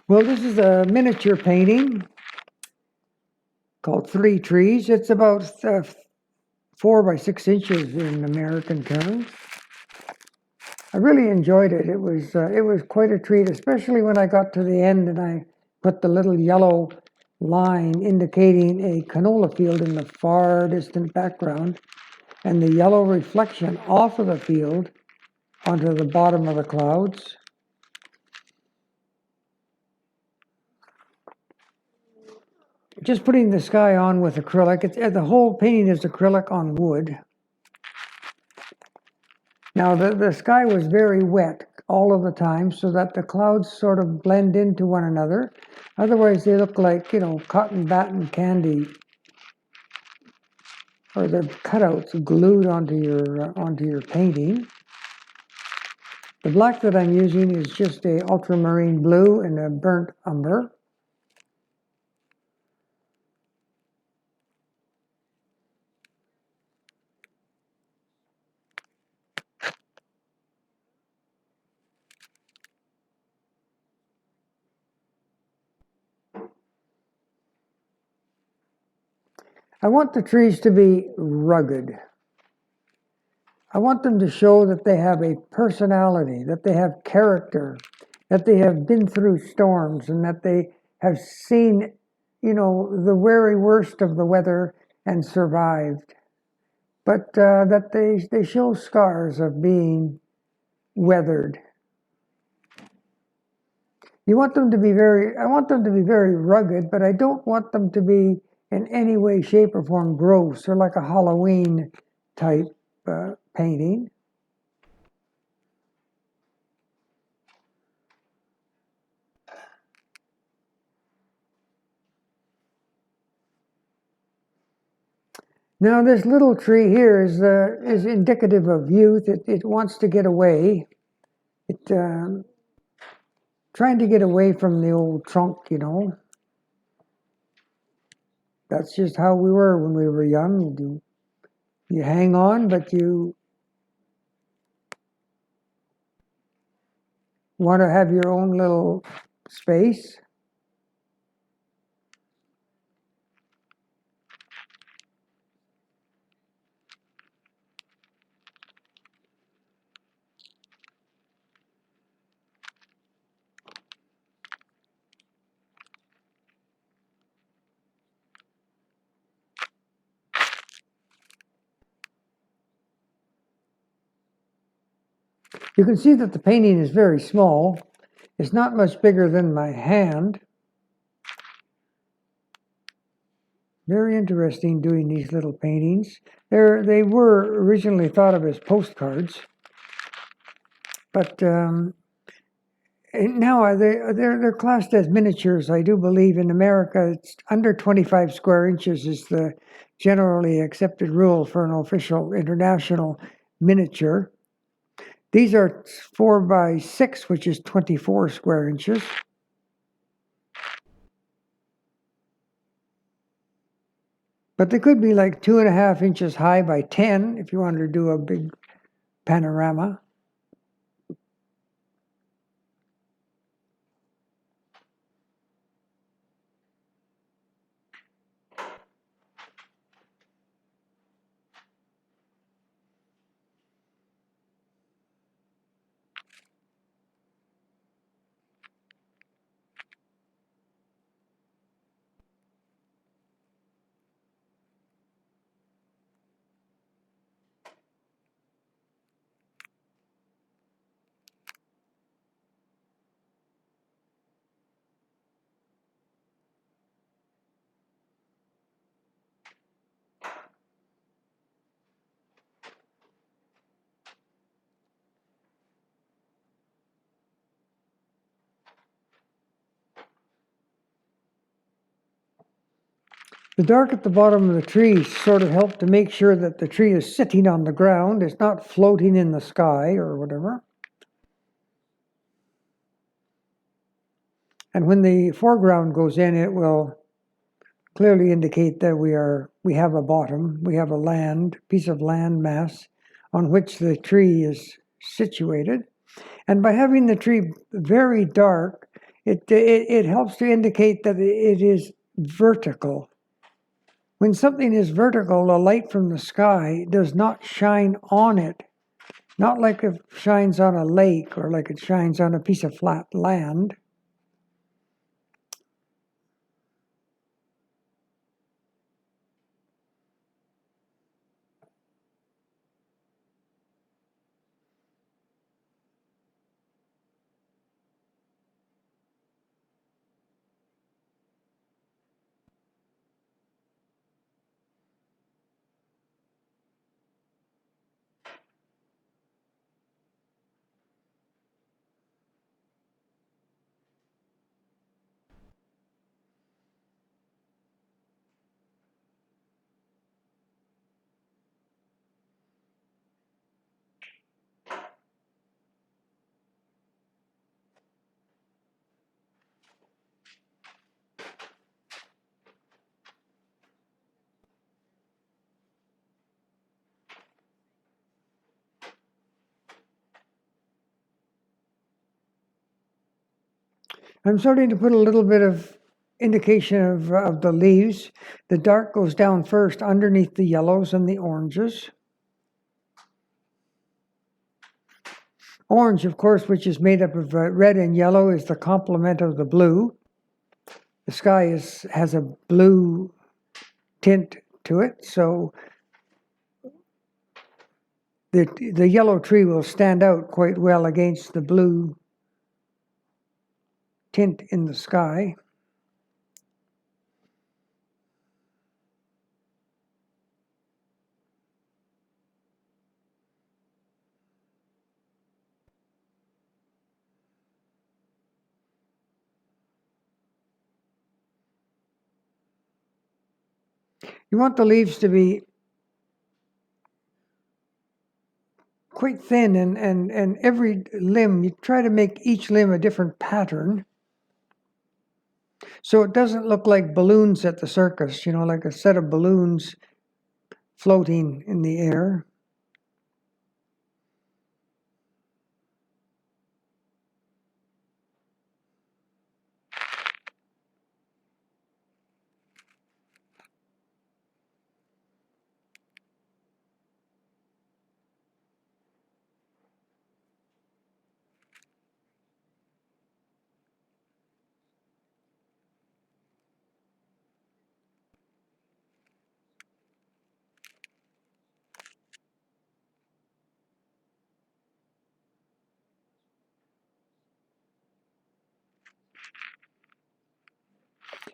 Well, this is a miniature painting called Three Trees. It's about 4 by 6 inches in American terms. I really enjoyed it. It was quite a treat, especially when I got to the end and I put the little yellow line indicating a canola field in the far distant background, and the yellow reflection off of the field onto the bottom of the clouds. Just putting the sky on with acrylic. The whole painting is acrylic on wood. Now the sky was very wet all of the time, so that the clouds sort of blend into one another. Otherwise they look like, cotton batting candy, or they're cutouts glued onto your painting. The black that I'm using is just a ultramarine blue and a burnt umber. I want the trees to be rugged. I want them to show that they have a personality, that they have character, that they have been through storms, and that they have seen, the very worst of the weather and survived. But that they show scars of being weathered. I want them to be very rugged, but I don't want them to be in any way, shape, or form gross or like a Halloween type painting. Now this little tree here is indicative of youth. It wants to get away. Trying to get away from the old trunk, That's just how we were when we were young. You hang on, but you want to have your own little space. You can see that the painting is very small. It's not much bigger than my hand. Very interesting doing these little paintings. They were originally thought of as postcards, but now they're classed as miniatures. I do believe in America it's under 25 square inches is the generally accepted rule for an official international miniature. These are 4 by 6, which is 24 square inches. But they could be like 2.5 inches high by 10 if you wanted to do a big panorama. The dark at the bottom of the tree sort of helped to make sure that the tree is sitting on the ground. It's not floating in the sky or whatever. And when the foreground goes in, it will clearly indicate that we have a bottom, we have a piece of land mass on which the tree is situated. And by having the tree very dark, It helps to indicate that it is vertical. When something is vertical, the light from the sky does not shine on it, not like it shines on a lake or like it shines on a piece of flat land. I'm starting to put a little bit of indication of the leaves. The dark goes down first underneath the yellows and the oranges. Orange, of course, which is made up of red and yellow, is the complement of the blue. The sky has a blue tint to it, so the yellow tree will stand out quite well against the blue tint in the sky. You want the leaves to be quite thin, and every limb, you try to make each limb a different pattern. So it doesn't look like balloons at the circus, like a set of balloons floating in the air.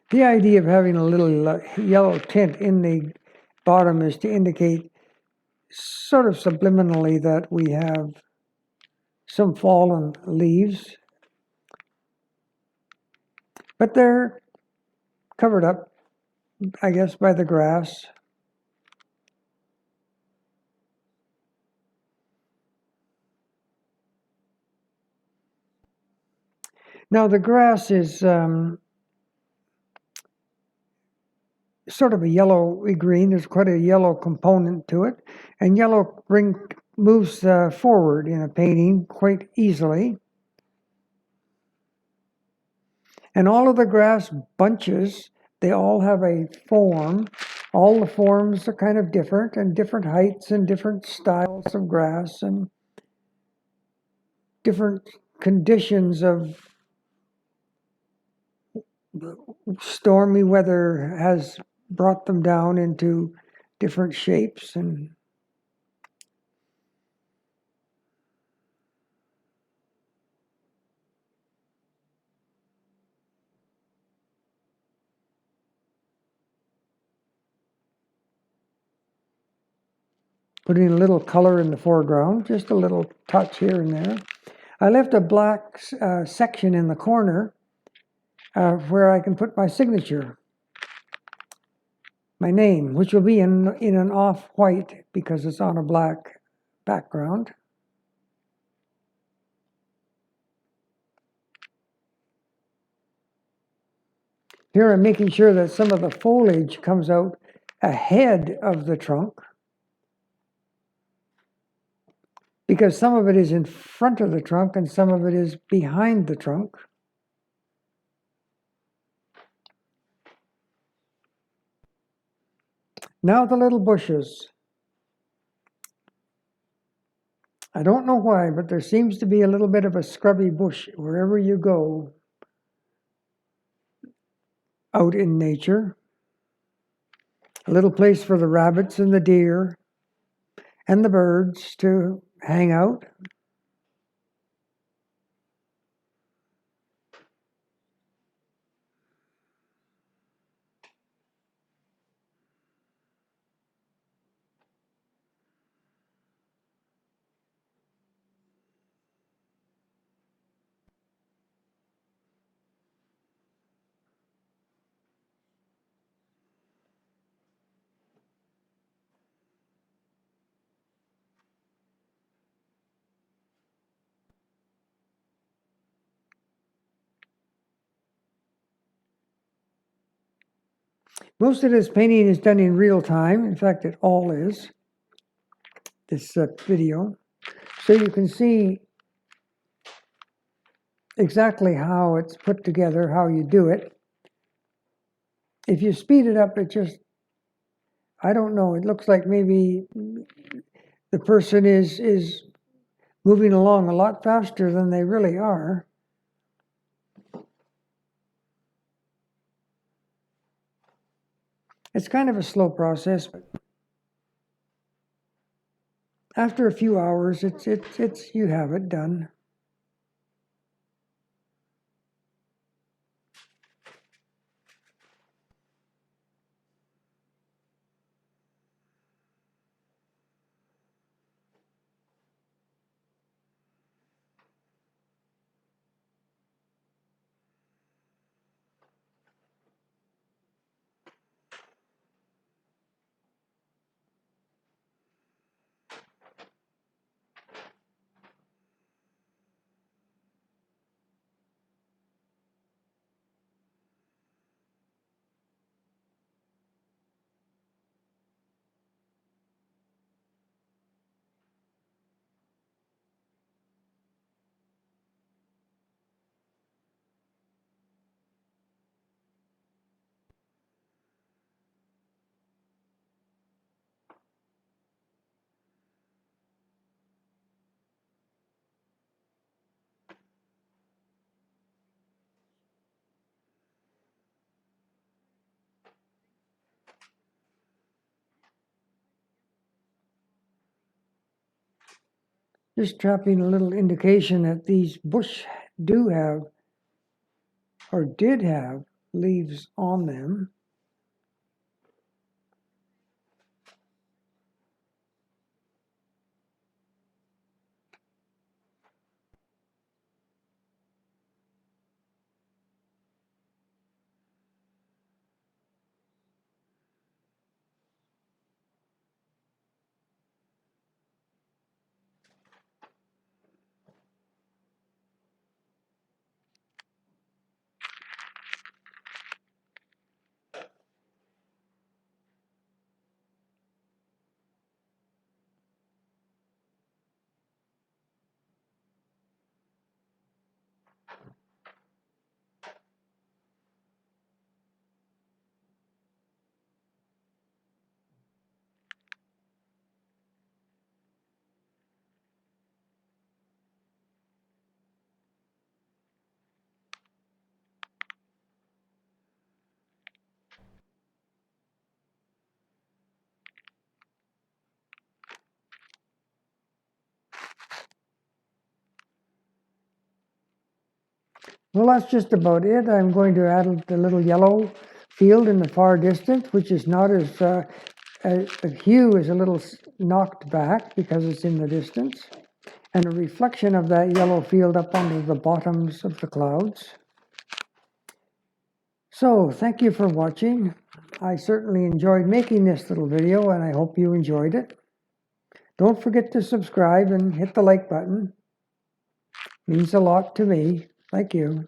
The idea of having a little yellow tint in the bottom is to indicate sort of subliminally that we have some fallen leaves, but they're covered up, I guess, by the grass. Now the grass is sort of a yellowy green. There's quite a yellow component to it, and yellow moves forward in a painting quite easily. And all of the grass bunches, they all have a form. All the forms are kind of different, and different heights and different styles of grass and different conditions of stormy weather has brought them down into different shapes. And putting a little color in the foreground, just a little touch here and there. I left a black section in the corner where I can put my signature, my name, which will be in an off-white because it's on a black background. Here I'm making sure that some of the foliage comes out ahead of the trunk, because some of it is in front of the trunk and some of it is behind the trunk. Now the little bushes. I don't know why, but there seems to be a little bit of a scrubby bush wherever you go out in nature. A little place for the rabbits and the deer and the birds to hang out. Most of this painting is done in real time. In fact, it all is, this video. So you can see exactly how it's put together, how you do it. If you speed it up, it just, I don't know, it looks like maybe the person is moving along a lot faster than they really are. It's kind of a slow process, but after a few hours, it's you have it done. Just dropping a little indication that these bush do have, or did have, leaves on them. Well, that's just about it. I'm going to add the little yellow field in the far distance, which is not as the hue is a little knocked back because it's in the distance, and a reflection of that yellow field up onto the bottoms of the clouds. So thank you for watching. I certainly enjoyed making this little video, and I hope you enjoyed it. Don't forget to subscribe and hit the like button. It means a lot to me. Thank you.